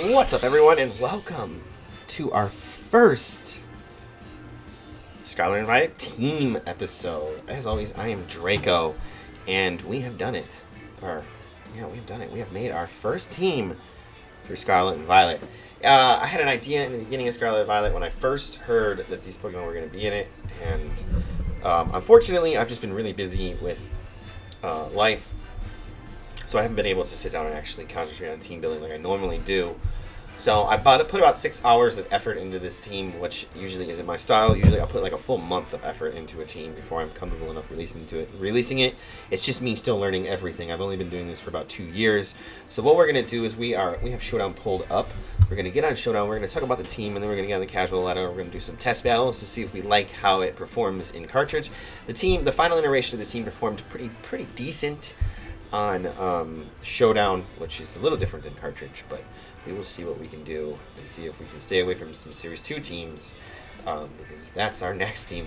What's up, everyone, and welcome to our first Scarlet Invited team episode. As always, I am Draco, and we have done it. We've done it. We have made our first team for Scarlet and Violet. I had an idea in the beginning of Scarlet and Violet when I first heard that these Pokemon were going to be in it, and unfortunately, I've just been really busy with life. So I haven't been able to sit down and actually concentrate on team building like I normally do. So I put about 6 hours of effort into this team, which usually isn't my style. Usually I'll put like a full month of effort into a team before I'm comfortable enough releasing it. It's just me still learning everything. I've only been doing this for about 2 years. So what we're going to do is we have Showdown pulled up. We're going to get on Showdown. We're going to talk about the team, and then we're going to get on the casual ladder. We're going to do some test battles to see if we like how it performs in cartridge. The final iteration of the team performed pretty decent on Showdown, which is a little different than cartridge, but we will see what we can do and see if we can stay away from some Series 2 teams, because that's our next team.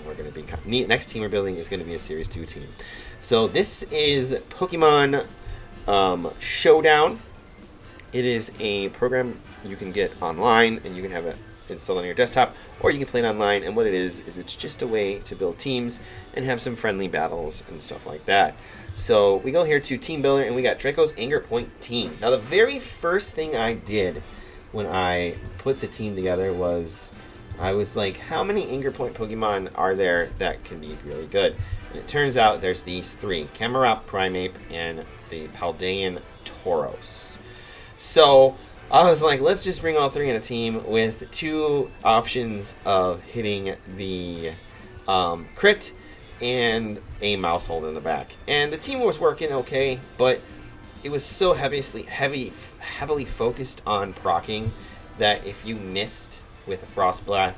Next team we're building is going to be a Series 2 team. So this is Pokemon Showdown. It is a program you can get online, and you can have it installed on your desktop, or you can play it online, and what it is it's just a way to build teams and have some friendly battles and stuff like that. So we go here to Team Builder, and we got Draco's Anger Point team. Now the very first thing I did when I put the team together was I was like, how many Anger Point Pokemon are there that can be really good? And it turns out there's these three: Camerupt, Primeape, and the Paldean Tauros. So I was like, let's just bring all three in a team with two options of hitting the crit and a mouse hold in the back. And the team was working okay, but it was so heavily focused on proccing that if you missed with a Frost Blast,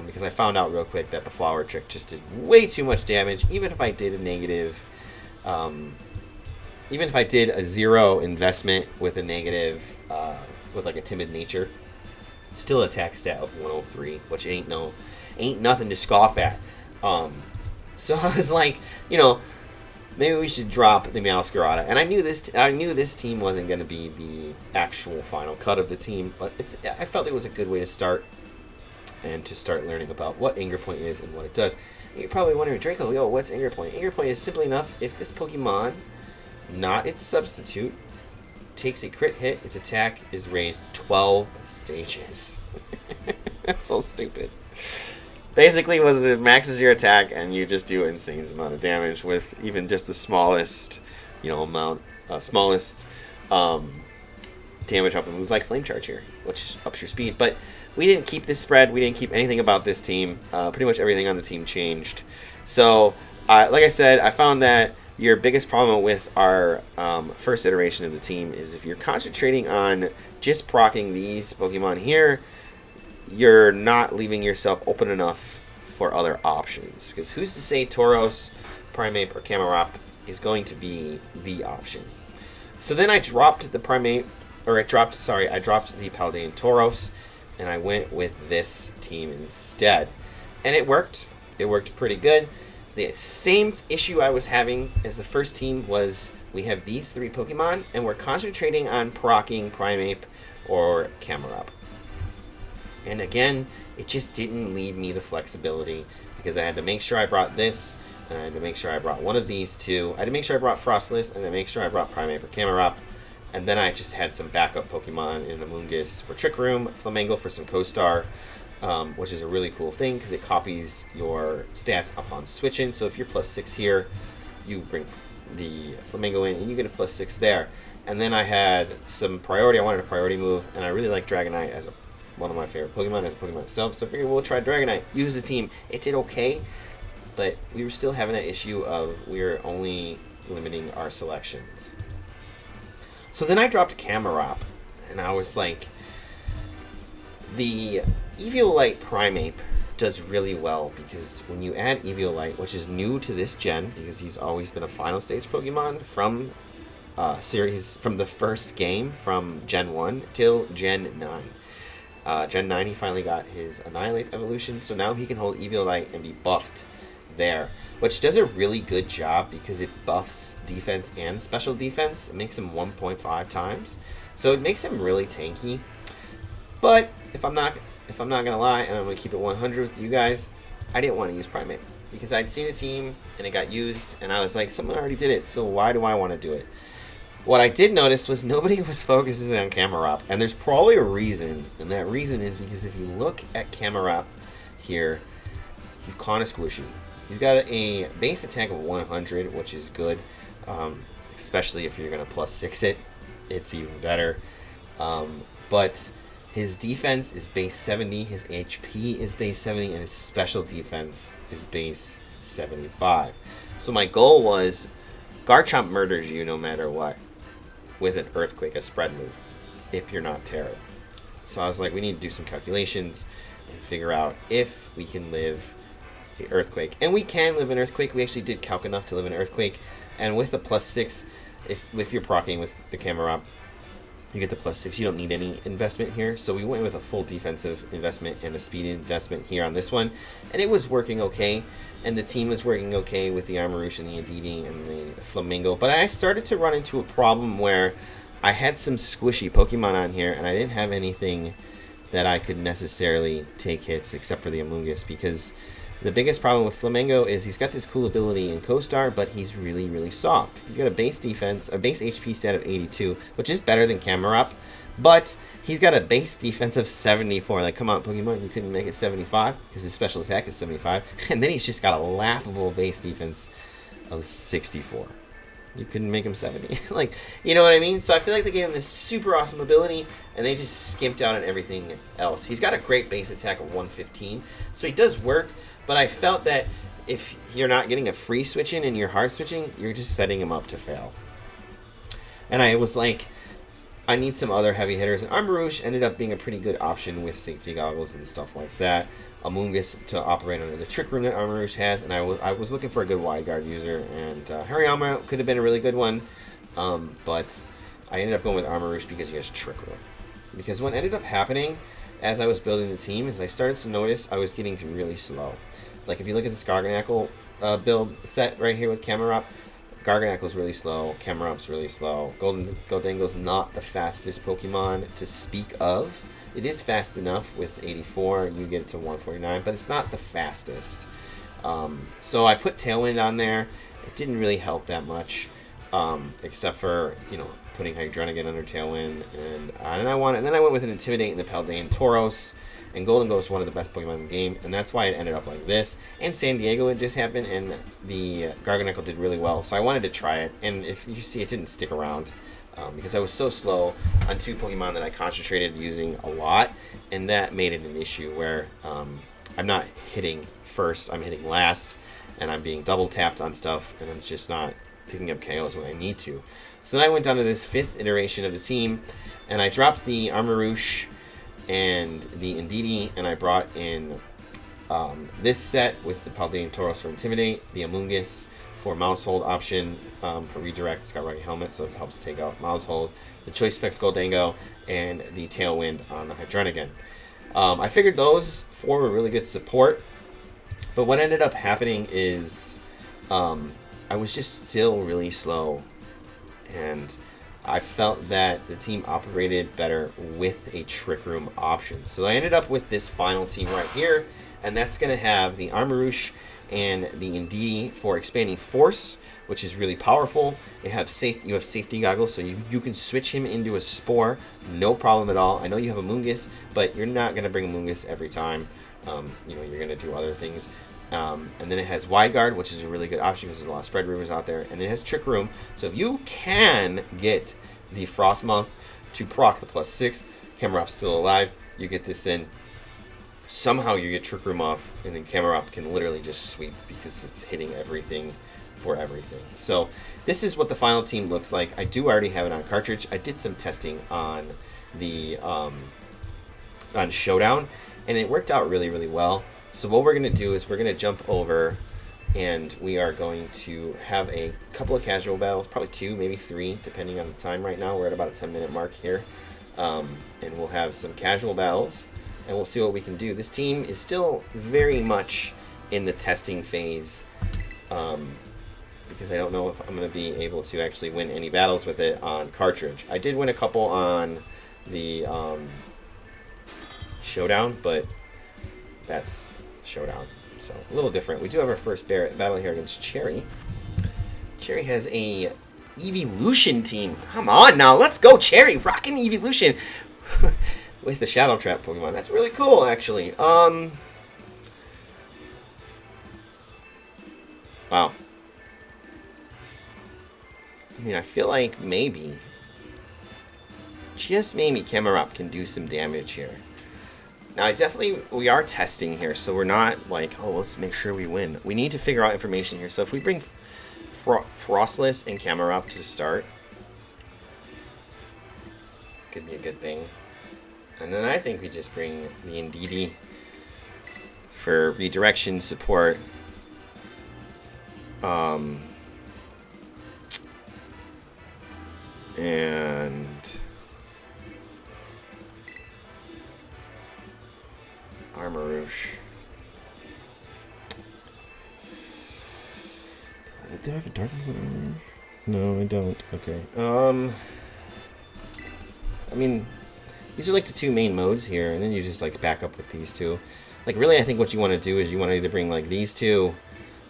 because I found out real quick that the Flower Trick just did way too much damage, even if I did a negative, even if I did a 0 investment with a negative, with like a Timid Nature, still attack stat of 103, which ain't nothing to scoff at. So I was like, maybe we should drop the Meowscarada. And I knew this team wasn't going to be the actual final cut of the team, but I felt it was a good way to start and to start learning about what Anger Point is and what it does. And you're probably wondering, Draco, what's Anger Point? Anger Point is simply enough: if this Pokemon, not its substitute, takes a crit hit, its attack is raised 12 stages. That's so stupid. Basically, it maxes your attack, and you just do an insane amount of damage with even just the smallest, damage up and moves like Flame Charge here, which ups your speed. But we didn't keep this spread. We didn't keep anything about this team. Pretty much everything on the team changed. So, like I said, I found that your biggest problem with our first iteration of the team is if you're concentrating on just proccing these Pokemon here, you're not leaving yourself open enough for other options. Because who's to say Tauros, Primeape, or Camerupt is going to be the option? So then I dropped the Paldean Tauros, and I went with this team instead. And it worked. It worked pretty good. The same issue I was having as the first team was we have these three Pokemon, and we're concentrating on proccing Primeape or Camerupt. And again, it just didn't leave me the flexibility, because I had to make sure I brought this, and I had to make sure I brought one of these two. I had to make sure I brought Frostless, and I had to make sure I brought Primeape or Camerupt. And then I just had some backup Pokemon in Amoonguss for Trick Room, Flamingo for some Co-Star, which is a really cool thing because it copies your stats upon switching. So if you're +6 here, you bring the Flamingo in, and you get a +6 there. And then I had some priority. I wanted a priority move, and I really like Dragonite as one of my favorite Pokemon as a Pokemon itself, so I figured we'll try Dragonite. Use the team. It did okay, but we were still having that issue of we were only limiting our selections. So then I dropped Camerupt, and I was like, the Eviolite Primeape does really well, because when you add Eviolite, which is new to this gen, because he's always been a final stage Pokemon from from the first game, from Gen 1 till Gen 9. Gen 9, he finally got his Annihilate evolution, so now he can hold Eviolite and be buffed there, which does a really good job because it buffs defense and special defense. It makes him 1.5 times, so it makes him really tanky. But if I'm not gonna lie, and I'm gonna keep it 100 with you guys, I didn't want to use Primate because I'd seen a team and it got used, and I was like, someone already did it, so why do I want to do it? What I did notice was nobody was focusing on Camerupt, and there's probably a reason, and that reason is because if you look at Camerupt here, he's kind of squishy. He's got a base attack of 100, which is good, especially if you're going to +6 it. It's even better. But his defense is base 70, his HP is base 70, and his special defense is base 75. So my goal was, Garchomp murders you no matter what with an Earthquake, a spread move, if you're not Terra. So I was like, we need to do some calculations and figure out if we can live the Earthquake. And we can live an Earthquake. We actually did calc enough to live an Earthquake. And with the +6, if you're proccing with the Camerupt, you get the +6. You don't need any investment here. So we went with a full defensive investment and a speed investment here on this one. And it was working okay. And the team was working okay with the Armarouche and the Indeedee and the Flamingo. But I started to run into a problem where I had some squishy Pokemon on here, and I didn't have anything that I could necessarily take hits except for the Amoonguss, because the biggest problem with Flamingo is he's got this cool ability in Co-Star, but he's really, really soft. He's got a base defense, a base HP stat of 82, which is better than Camerupt, but he's got a base defense of 74. Like, come on, Pokemon, you couldn't make it 75 because his special attack is 75. And then he's just got a laughable base defense of 64. You couldn't make him 70. Like, you know what I mean? So I feel like they gave him this super awesome ability, and they just skimped out on everything else. He's got a great base attack of 115, so he does work, but I felt that if you're not getting a free switch in and you're hard switching, you're just setting him up to fail. And I was like, I need some other heavy hitters, and Armarouche ended up being a pretty good option with safety goggles and stuff like that. Amoonguss to operate under the Trick Room that Armarouche has, and I was looking for a good wide guard user, and Hariyama could have been a really good one, but I ended up going with Armarouche because he has Trick Room. Because what ended up happening as I was building the team is I started to notice I was getting really slow. Like if you look at this Garganacl build set right here with Camerupt, Garganacl's really slow, Camerupt's really slow, Goldengo's not the fastest Pokemon to speak of. It is fast enough with 84, you get it to 149, but it's not the fastest. So I put Tailwind on there. It didn't really help that much, except for, you know, putting Hydreigon under Tailwind, and then I went with an Intimidate in the Paldean Tauros, and Goldengo is one of the best Pokemon in the game, and that's why it ended up like this. And San Diego had just happened, and the Garganacl did really well, so I wanted to try it, and if you see, it didn't stick around. Because I was so slow on two Pokemon that I concentrated using a lot, and that made it an issue where I'm not hitting first, I'm hitting last, and I'm being double tapped on stuff, and I'm just not picking up KOs when I need to. So then I went down to this 5th iteration of the team, and I dropped the Armarouche and the Indeedee, and I brought in this set with the Paldean Tauros for Intimidate, the Amoonguss for Mouse Hold option for redirect. It's got Rocky Helmet, so it helps take out Mouse Hold. The Choice Specs Goldango, and the Tailwind on the Hydreigon. I figured those 4 were really good support, but what ended up happening is I was just still really slow, and I felt that the team operated better with a Trick Room option. So I ended up with this final team right here, and that's going to have the Armarouche and the Indeedee for expanding force, which is really powerful. You have safety goggles, so you can switch him into a Spore, no problem at all. I know you have a Amoonguss, but you're not going to bring a Amoonguss every time. You know, you're going to do other things. And then it has Wide Guard, which is a really good option because there's a lot of spread rumors out there. And then it has Trick Room. So if you can get the Frostmonth to proc the +6, Camerupt's still alive, you get this in. Somehow you get Trick Room off, and then Camerupt can literally just sweep because it's hitting everything for everything. So this is what the final team looks like. I do already have it on cartridge. I did some testing on the on Showdown, and it worked out really, really well. So what we're going to do is we're going to jump over, and we are going to have a couple of casual battles, probably 2, maybe 3, depending on the time right now. We're at about a 10-minute mark here, and we'll have some casual battles, and we'll see what we can do. This team is still very much in the testing phase, because I don't know if I'm going to be able to actually win any battles with it on cartridge. I did win a couple on the Showdown, but that's Showdown. So a little different. We do have our first battle here against Cherry. Cherry has a Evolution team. Come on now, let's go Cherry, rockin' Evolution with the Shadow Trap Pokemon. That's really cool, actually. Wow. I mean, I feel like maybe, just maybe, Camerupt can do some damage here. Now, we are testing here, so we're not like, oh, let's make sure we win. We need to figure out information here. So if we bring Frostless and Camerupt to start, could be a good thing. And then I think we just bring the Indeedee for redirection support. And Armarouche. Do I have a dark one? No, I don't. Okay. I mean, these are like the two main modes here, and then you just like back up with these two. Like really, I think what you want to do is you want to either bring like these two,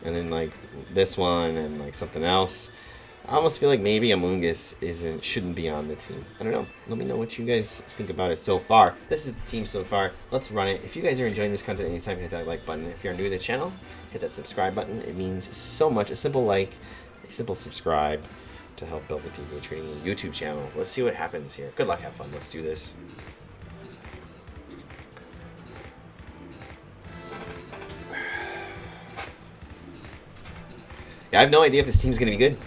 and then like this one, and like something else. I almost feel like maybe Amoonguss shouldn't be on the team. I don't know. Let me know what you guys think about it so far. This is the team so far. Let's run it. If you guys are enjoying this content anytime, hit that like button. If you're new to the channel, hit that subscribe button. It means so much. A simple like, a simple subscribe to help build the TV Trading YouTube channel. Let's see what happens here. Good luck, have fun. Let's do this. Yeah, I have no idea if this team's going to be good.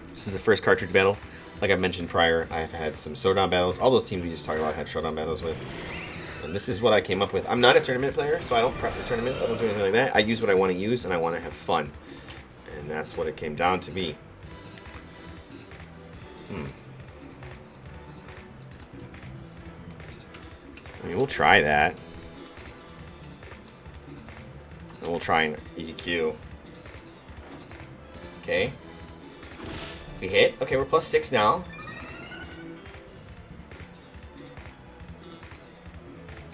This is the first cartridge battle. Like I mentioned prior, I've had some Showdown battles. All those teams we just talked about had Showdown battles with. And this is what I came up with. I'm not a tournament player, so I don't prep for tournaments. I don't do anything like that. I use what I want to use, and I want to have fun. And that's what it came down to be. I mean, we'll try that. And we'll try an EQ. Okay. We hit. Okay, we're +6 now.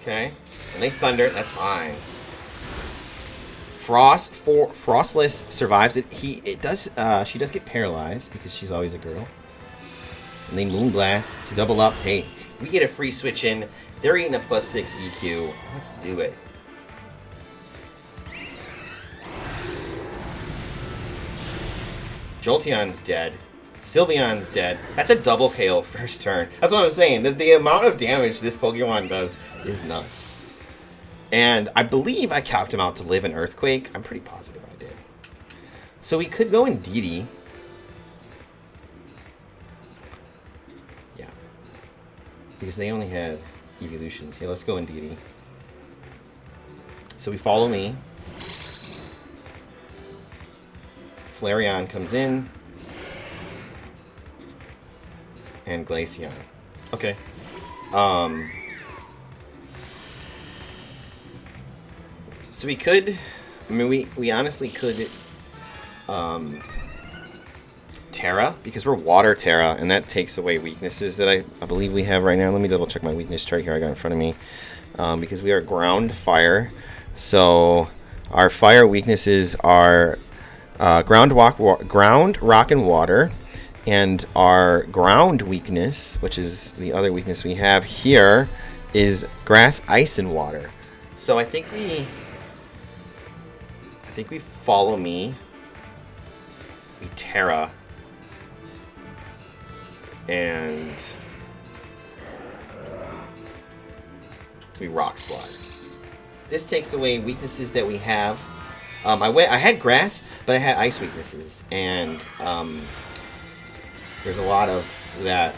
Okay. And they thunder. That's fine. Frostless survives it. She does get paralyzed because she's always a girl. And they Moonblast to double up. Hey, we get a free switch in. They're eating a +6 EQ. Let's do it. Jolteon's dead. Sylveon's dead. That's a double KO first turn. That's what I'm saying. The amount of damage this Pokemon does is nuts. And I believe I calced him out to live in Earthquake. I'm pretty positive I did. So we could go Indeedee. Yeah. Because they only had evolutions. Yeah, let's go Indeedee. So we follow me. Flareon comes in. And Glaceon. Okay. So we could, I mean, we honestly could Terra, because we're Water Terra, and that takes away weaknesses that I believe we have right now. Let me double check my weakness chart here I got in front of me. Because we are Ground Fire. So our fire weaknesses are Ground, Rock, and Water. And our ground weakness, which is the other weakness we have here, is Grass, Ice, and Water. So I think we follow me. We Terra. And we Rock Slide. This takes away weaknesses that we have. I had Grass, but I had Ice weaknesses, and there's a lot of that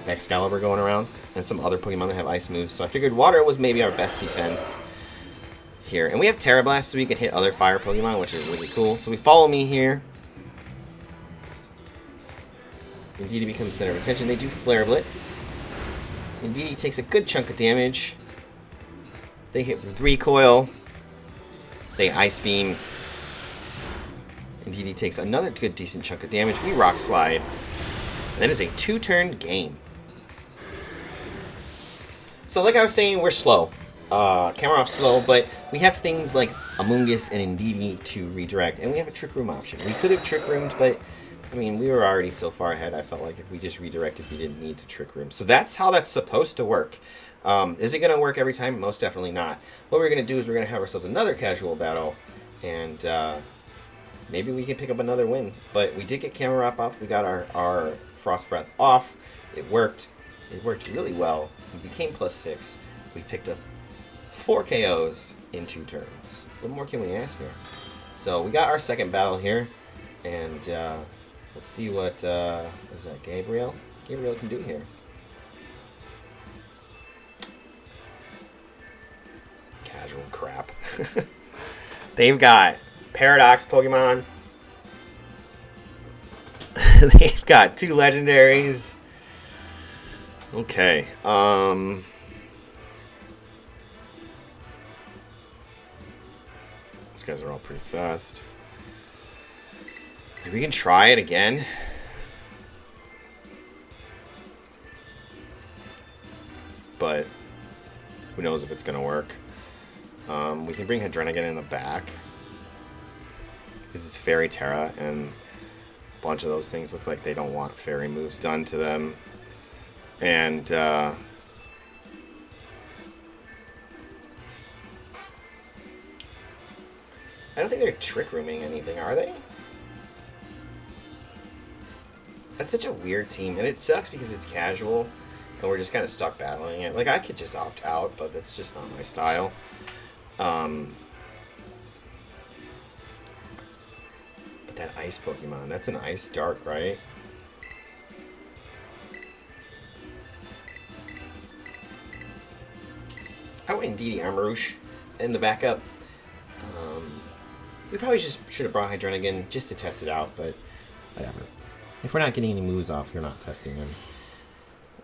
Excalibur going around, and some other Pokemon that have Ice moves. So I figured Water was maybe our best defense here. And we have Terra Blast, so we can hit other Fire Pokemon, which is really cool. So we follow me here. Indeedee becomes center of attention. They do Flare Blitz. Indeedee takes a good chunk of damage. They hit with Recoil. They Ice Beam. Indeedee takes another good decent chunk of damage. We Rock Slide. That is a 2-turn game. So like I was saying, we're slow. Camerupt slow, but we have things like Amoongus and Indeedee to redirect, and we have a Trick Room option. We could have Trick Roomed, but I mean, we were already so far ahead, I felt like if we just redirected, we didn't need to Trick Room. So that's how that's supposed to work. Is it going to work every time? Most definitely not. What we're going to do is we're going to have ourselves another casual battle, and maybe we can pick up another win. But we did get Camerupt off. We got our Frost Breath off. It worked. It worked really well. We became +6. We picked up 4 KOs in 2 turns. What more can we ask for? So we got our second battle here, and let's see what is that, Gabriel? Gabriel can do here. Casual crap. They've got Paradox Pokemon. They've got 2 legendaries. Okay. These guys are all pretty fast. Maybe we can try it again. But who knows if it's going to work. We can bring Hadrenigan in the back. Because it's Fairy Terra, and a bunch of those things look like they don't want fairy moves done to them. And I don't think they're Trick Rooming anything, are they? That's such a weird team, and it sucks because it's casual, and we're just kind of stuck battling it. Like, I could just opt out, but that's just not my style. But that Ice Pokemon, that's an Ice Dark, right? I went Indeedee Armarouche in the backup. We probably just should have brought Hydreigon just to test it out, but whatever. If we're not getting any moves off, you're not testing them.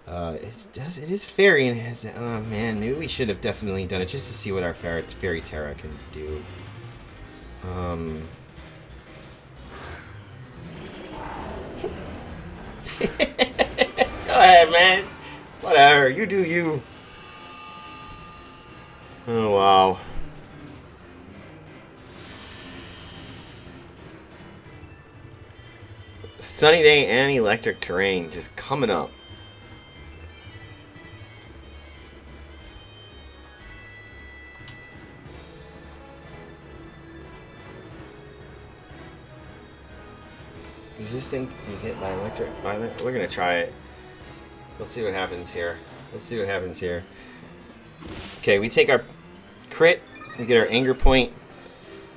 It is fairy, and it has. Oh man, maybe we should have definitely done it just to see what our Fairy Terra can do. Go ahead, man. Whatever, you do you. Oh wow. Sunny day and electric terrain just coming up. Is this thing being hit by electric? We're gonna try it. We'll see what happens here. Let's see what happens here. Okay, we take our crit, we get our Anger Point.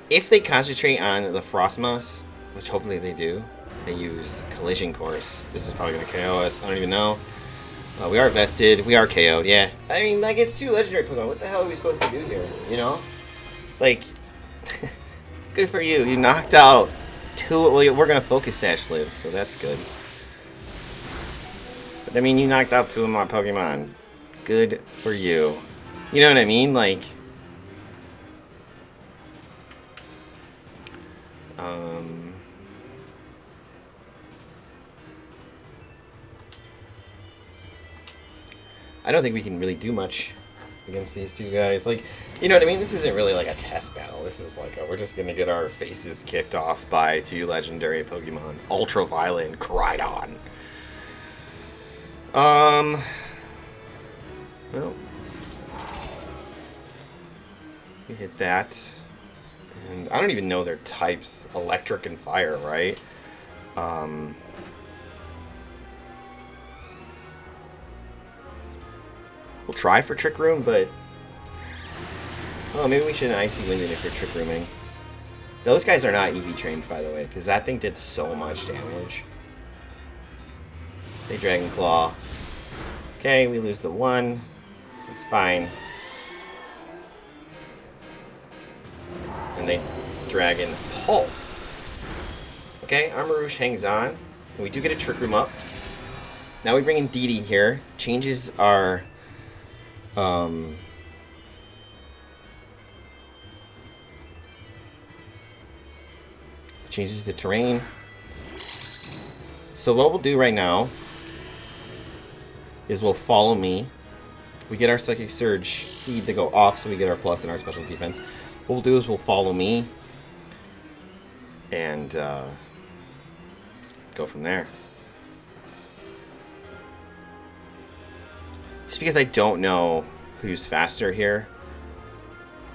If they concentrate on the Frostmoss, which hopefully they do, they use Collision Course. This is probably going to KO us. I don't even know. We are vested. We are KO'd. Yeah. I mean, like, it's 2 legendary Pokemon. What the hell are we supposed to do here? You know? Like, good for you. You knocked out 2. Well, we're going to Focus Sash live, so that's good. But, I mean, you knocked out 2 of my Pokemon. Good for you. You know what I mean? Like, I don't think we can really do much against these 2 guys. Like, you know what I mean? This isn't really like a test battle. This is like we're just gonna get our faces kicked off by 2 legendary Pokemon, Ultraviolet and Koraidon. Well, we hit that, and I don't even know their types, electric and fire, right? We'll try for Trick Room, but oh, maybe we should Icy Wind it if we're Trick Rooming. Those guys are not EV trained, by the way, because that thing did so much damage. They Dragon Claw. Okay, we lose the 1. It's fine. And they Dragon Pulse. Okay, Armarouche hangs on. And we do get a Trick Room up. Now we bring in Indeedee here. Changes our changes the terrain. So what we'll do right now is we'll follow me. we get our Psychic Surge seed to go off, so we get our plus in our special defense. What we'll do is we'll follow me and go from there. Just because I don't know who's faster here.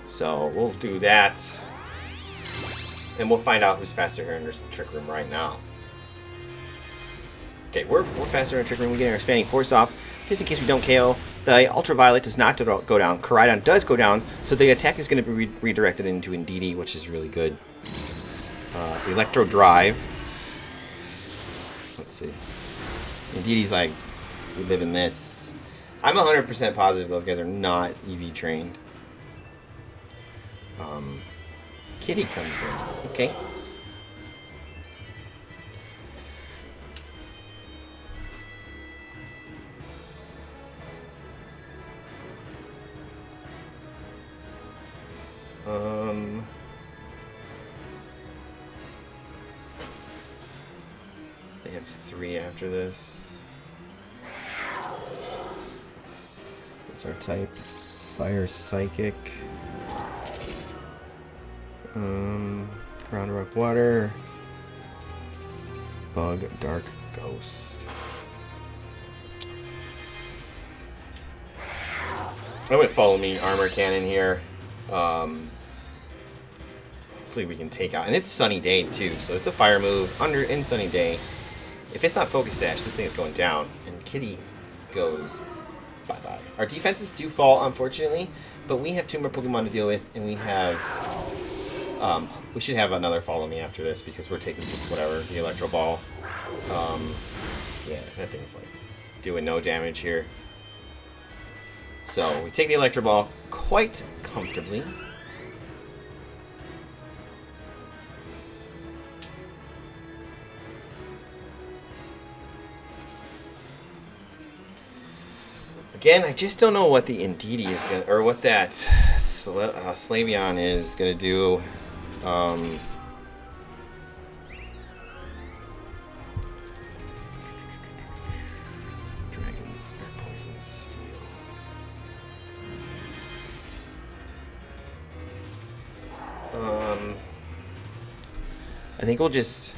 So we'll do that. And we'll find out who's faster here in the Trick Room right now. Okay, we're faster in the Trick Room. We get our Expanding Force off. Just in case we don't KO. The Ultraviolet does not go down. Koraidon does go down. So the attack is going to be redirected into Indeedee, which is really good. The Electro Drive. Let's see. Indeedee's like, we live in this. I'm 100% positive those guys are not EV trained. Kitty comes in. Okay. They have 3 after this. What's our type? Fire Psychic. Ground Rock Water. Bug Dark Ghost. I would follow me Armor Cannon here. Hopefully we can take out, and it's Sunny Day too, so it's a fire move in Sunny Day. If it's not Focus Sash, this thing is going down, and Kitty goes bye-bye. Our defenses do fall, unfortunately, but we have 2 more Pokemon to deal with, and we have we should have another Follow Me after this, because we're taking just whatever, the Electro Ball. Yeah, that thing's like doing no damage here. So we take the Electro Ball quite comfortably. Again, I just don't know what the Indeedee is gonna, or what that Slavion is gonna do. Dragon or Poison Steel. I think we'll just,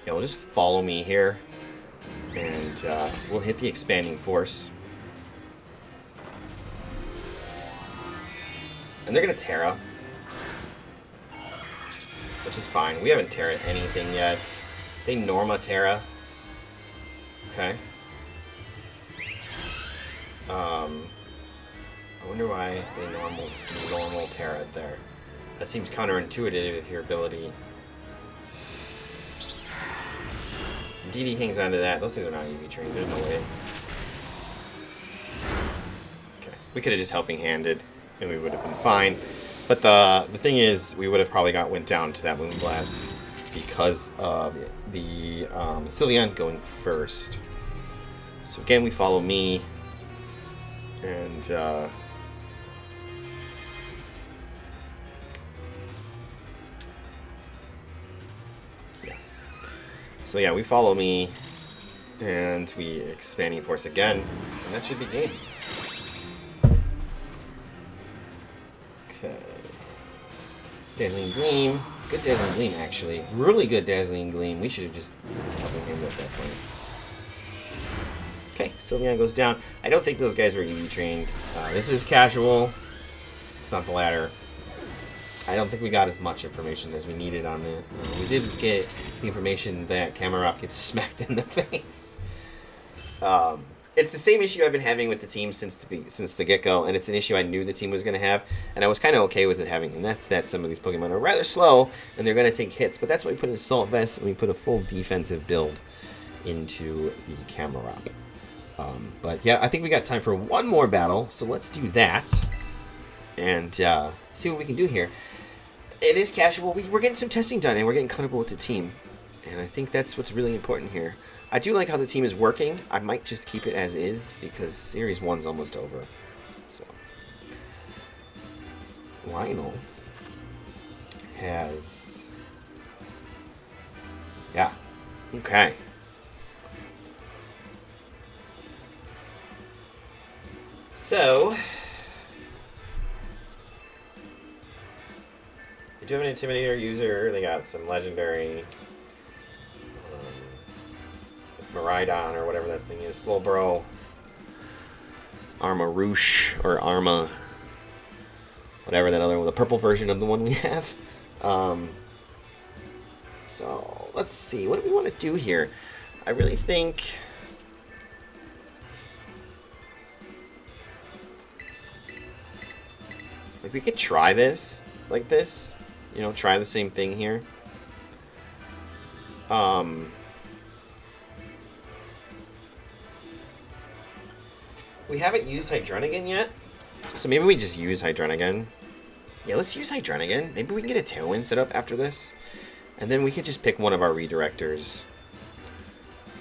yeah, we'll just follow me here. And we'll hit the Expanding Force. And they're going to Terra. Which is fine. We haven't Terra anything yet. They Norma Terra. Okay. I wonder why they normal Terra there. That seems counterintuitive if your ability... DD hangs on to that. Those things are not EV trained. There's no way. Okay. We could have just helping handed, and we would have been fine. But the thing is, we would have probably went down to that Moonblast because of the Sylveon going first. So again, we follow me, and so yeah, we follow me, and we Expanding Force again, and that should be game. Okay. Dazzling Gleam. Good Dazzling Gleam, actually. Really good Dazzling Gleam. We should have just helping him at that point. Okay, Sylveon goes down. I don't think those guys were EV trained. This is casual. It's not the ladder. I don't think we got as much information as we needed on the... we did get the information that Camerupt gets smacked in the face. It's the same issue I've been having with the team since the get-go, and it's an issue I knew the team was going to have, and I was kind of okay with it having, and that's that some of these Pokemon are rather slow, and they're going to take hits, but that's why we put an Assault Vest, and we put a full defensive build into the Camerupt. But yeah, I think we got time for one more battle, so let's do that, and see what we can do here. It is casual. We're getting some testing done, and we're getting comfortable with the team. And I think that's what's really important here. I do like how the team is working. I might just keep it as is, because Series 1's almost over. So, Lionel has... yeah. Okay. So, they do have an Intimidator user. They got some legendary Miraidon or whatever that thing is. Slowbro. Armarouche or Arma. Whatever that other one, the purple version of the one we have. So, let's see. What do we want to do here? I really think... like, we could try this like this. You know, try the same thing here. We haven't used Hydronigan yet. So maybe we just use Hydronigan. Yeah, let's use Hydronigan. Maybe we can get a Tailwind set up after this. And then we could just pick one of our redirectors.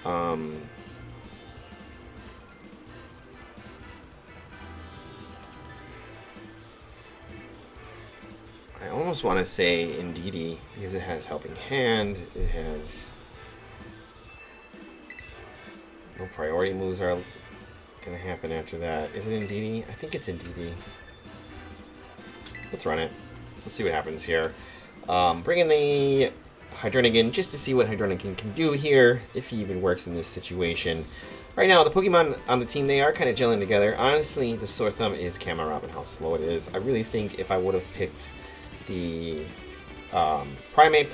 I almost want to say Indeedee because it has Helping Hand. It has... no priority moves are going to happen after that. Is it Indeedee? I think it's Indeedee. Let's run it. Let's see what happens here. Bring in the Hydronigan just to see what Hydronigan can do here, if he even works in this situation. Right now, the Pokemon on the team, they are kind of gelling together. Honestly, the sore thumb is Camerupt and how slow it is. I really think if I would have picked the Primeape,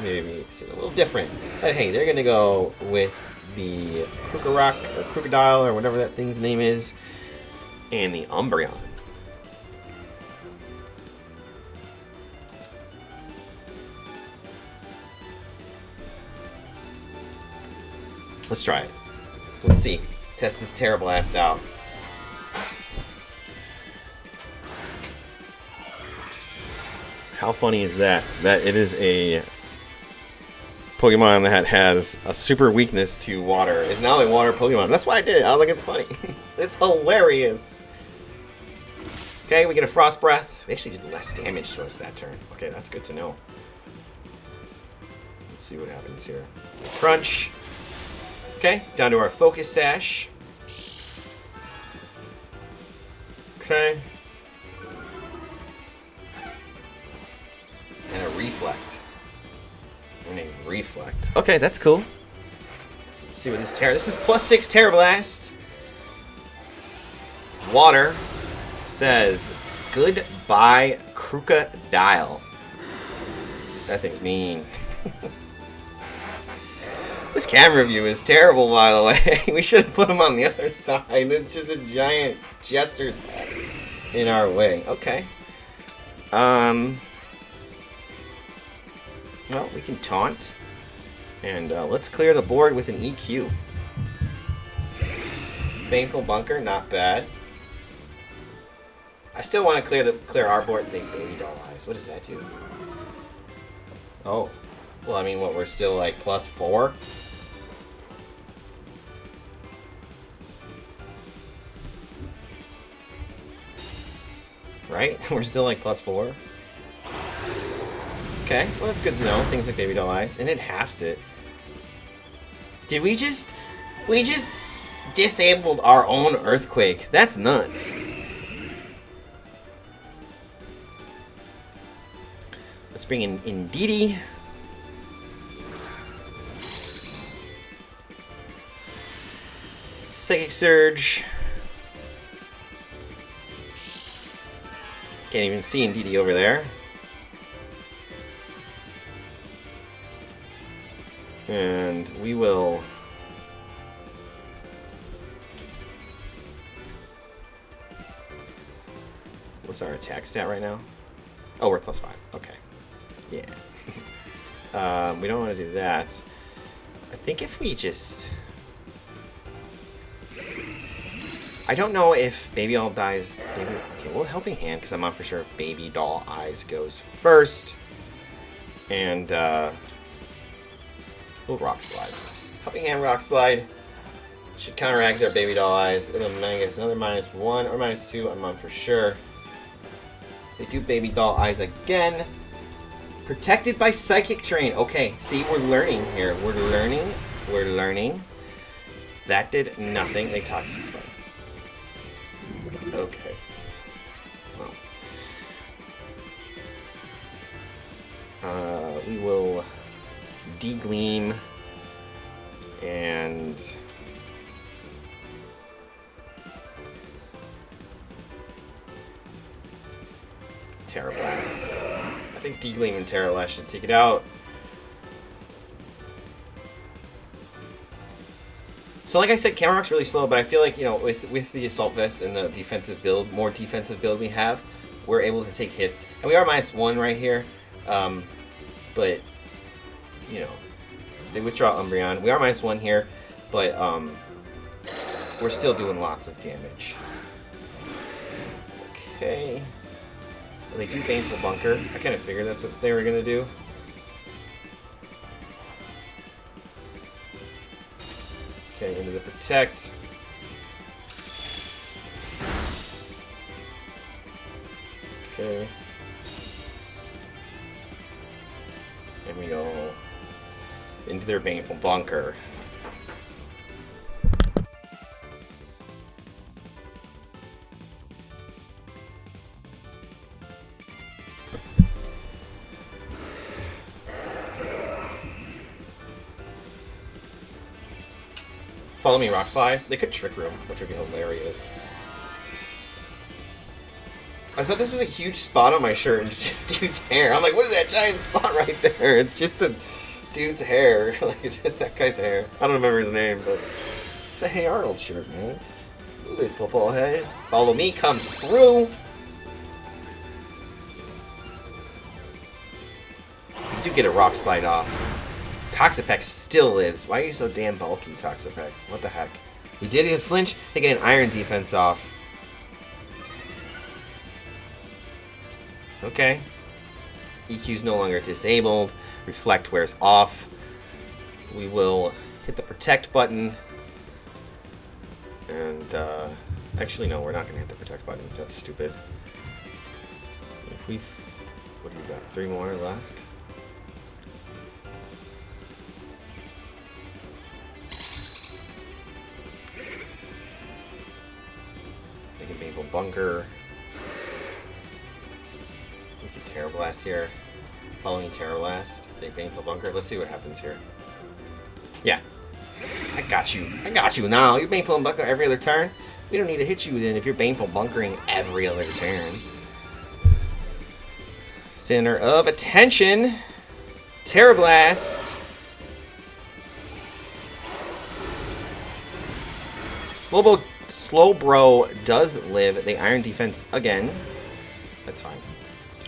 maybe it's a little different. But hey, they're going to go with the Krookorock or Crocodile or whatever that thing's name is, and the Umbreon. Let's try it. Let's see. Test this Terra Blast out. How funny is that? That it is a Pokemon that has a super weakness to water. It's now a water Pokemon. That's why I did it. I was like, it's funny. It's hilarious. Okay, we get a Frost Breath. They actually did less damage to us that turn. Okay, that's good to know. Let's see what happens here. Crunch. Okay, down to our Focus Sash. Okay. And a Reflect. And a Reflect. Okay, that's cool. Let's see what this Terra... This is +6 Terra Blast. Water says, goodbye, Crocodile. That thing's mean. This camera view is terrible, by the way. We should have put him on the other side. It's just a giant jester's head in our way. Okay. Well, we can taunt. And let's clear the board with an EQ. Baneful Bunker, not bad. I still want to clear our board and think Baby Doll Eyes. What does that do? Oh. Well, I mean, what, we're still like +4? Right? We're still like +4? Okay, well that's good to know. Things like Baby Doll Eyes. And it halves it. Did we just... We just disabled our own Earthquake. That's nuts. Let's bring in Indeedee. Psychic Surge. Can't even see Indeedee over there. And we will... What's our attack stat right now? Oh, we're +5. Okay. Yeah. We don't want to do that. I think if we just... I don't know if Baby Doll dies... Maybe... Okay, well, Helping Hand, because I'm not for sure if Baby Doll Eyes goes first. And, we'll Rock Slide. Helping Hand Rock Slide should counteract their Baby Doll Eyes. It'll get another -1 or -2, I'm not for sure. They do Baby Doll Eyes again. Protected by Psychic Terrain. Okay, see, we're learning here. We're learning. That did nothing. They Toxic Spike. Okay. Well. We will de-gleam and Terra Blast. I think de-gleam and Terra Blast should take it out. So like I said, Camerupt's really slow, but I feel like, you know, with the Assault Vest and the defensive build, more defensive build we have, we're able to take hits. And we are -1 right here. But, you know, they withdraw Umbreon. We are -1 here, but we're still doing lots of damage. Okay. Well, they do Baneful Bunker. I kind of figured that's what they were going to do. Okay, into the Protect. Okay. And we go into their Baneful Bunker. Follow me, Rock Slide. They could Trick Room, which would be hilarious. I thought this was a huge spot on my shirt and it's just dude's hair. I'm like, what is that giant spot right there? It's just the dude's hair. Like, it's just that guy's hair. I don't remember his name, but it's a Hey Arnold shirt, man. Move it, football head. Follow me comes through. You do get a Rock Slide off. Toxapex still lives. Why are you so damn bulky, Toxapex? What the heck? We did get a flinch. They get an Iron Defense off. Okay. EQ's no longer disabled. Reflect wears off. We will hit the Protect button. And, actually, no, we're not going to hit the Protect button. That's stupid. If we... What do you got? 3 more left? Make a Baneful Bunker. We can Terra Blast here. Following Terra Blast. They Baneful Bunker. Let's see what happens here. Yeah. I got you. I got you now. You're Baneful Bunker every other turn. We don't need to hit you then if you're Baneful Bunkering every other turn. Center of Attention. Terra Blast. Slowbro does live the Iron Defense again. That's fine.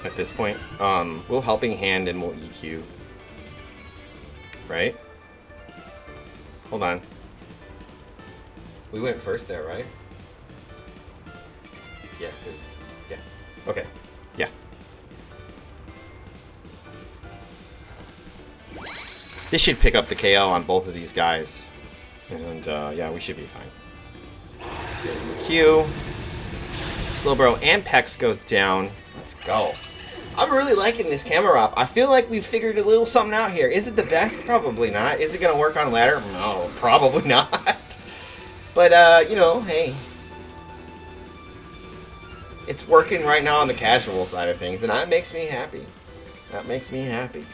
At this point, we'll Helping Hand and we'll EQ. Right? Hold on. We went first there, right? Yeah, yeah. Okay. Yeah. This should pick up the KO on both of these guys. And, yeah, we should be fine. EQ. Slowbro and Pex goes down. Let's go. I'm really liking this Camerupt. I feel like we've figured a little something out here. Is it the best? Probably not. Is it going to work on ladder? No, probably not. But, you know, hey. It's working right now on the casual side of things, and that makes me happy. That makes me happy.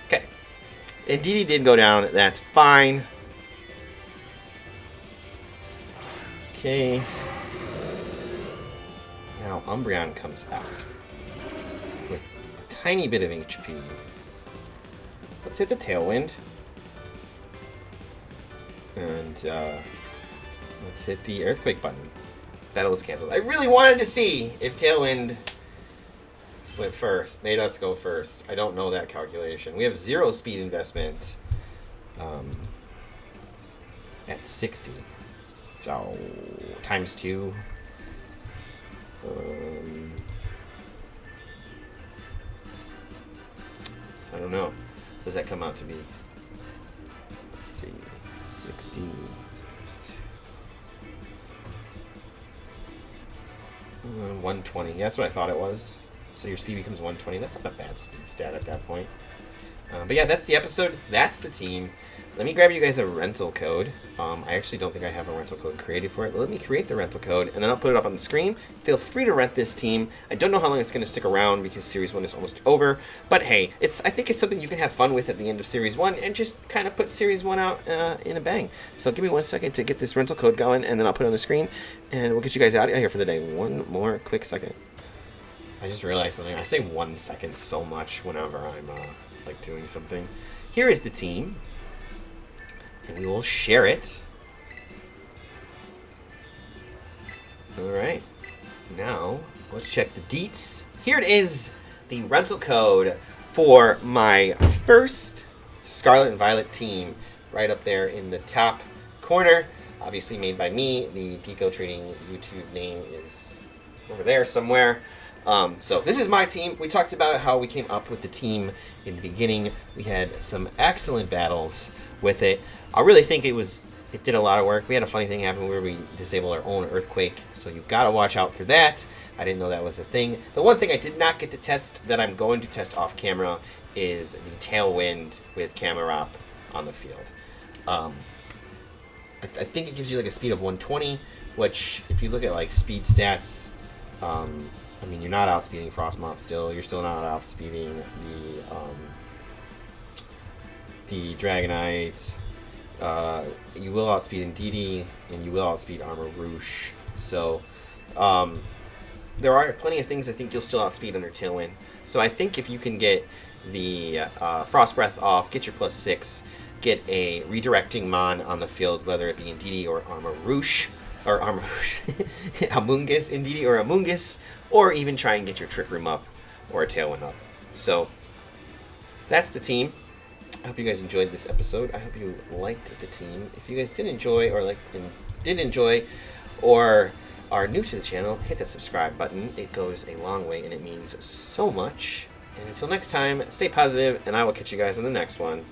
Okay. Indeed, did go down. That's fine. Okay. Now Umbreon comes out with a tiny bit of HP. Let's hit the Tailwind. And let's hit the Earthquake button. Battle was canceled. I really wanted to see if Tailwind went first, made us go first. I don't know that calculation. We have 0 speed investment at 60. So, times 2. I don't know. What does that come out to be? Let's see. 60 times 2. 120. Yeah, that's what I thought it was. So your speed becomes 120. That's not a bad speed stat at that point. But yeah, that's the episode. That's the team. Let me grab you guys a rental code. I actually don't think I have a rental code created for it, but let me create the rental code, and then I'll put it up on the screen. Feel free to rent this team. I don't know how long it's going to stick around because Series 1 is almost over, but hey, I think it's something you can have fun with at the end of Series 1 and just kind of put Series 1 out in a bang. So give me 1 second to get this rental code going, and then I'll put it on the screen, and we'll get you guys out of here for the day. One more quick second. I just realized something. I say 1 second so much whenever I'm like doing something. Here is the team. And we will share it. Alright. Now, let's check the deets. Here it is. The rental code for my first Scarlet and Violet team. Right up there in the top corner. Obviously made by me. The Deco Trading YouTube name is over there somewhere. So this is my team. We talked about how we came up with the team in the beginning. We had some excellent battles with it. I really think it did a lot of work. We had a funny thing happen where we disabled our own earthquake, so you've got to watch out for that. I didn't know that was a thing. The one thing I did not get to test that I'm going to test off camera is the tailwind with Camerupt on the field. I think it gives you like a speed of 120, which if you look at like speed stats, I mean, you're not outspeeding Frostmoth still. You're still not outspeeding the Dragonite. You will outspeed Indeedee, and you will outspeed Armor Rouge. So, there are plenty of things I think you'll still outspeed under Tailwind. So I think if you can get the Frost Breath off, get your +6, get a redirecting Mon on the field, whether it be Indeedee or Armor Rouge, or Armor Amoonguss, Indeedee or Amoonguss, or even try and get your Trick Room up or a Tailwind up. So that's the team. I hope you guys enjoyed this episode. I hope you liked the team. If you guys did enjoy or are new to the channel, hit that subscribe button. It goes a long way and it means so much. And until next time, stay positive, and I will catch you guys in the next one.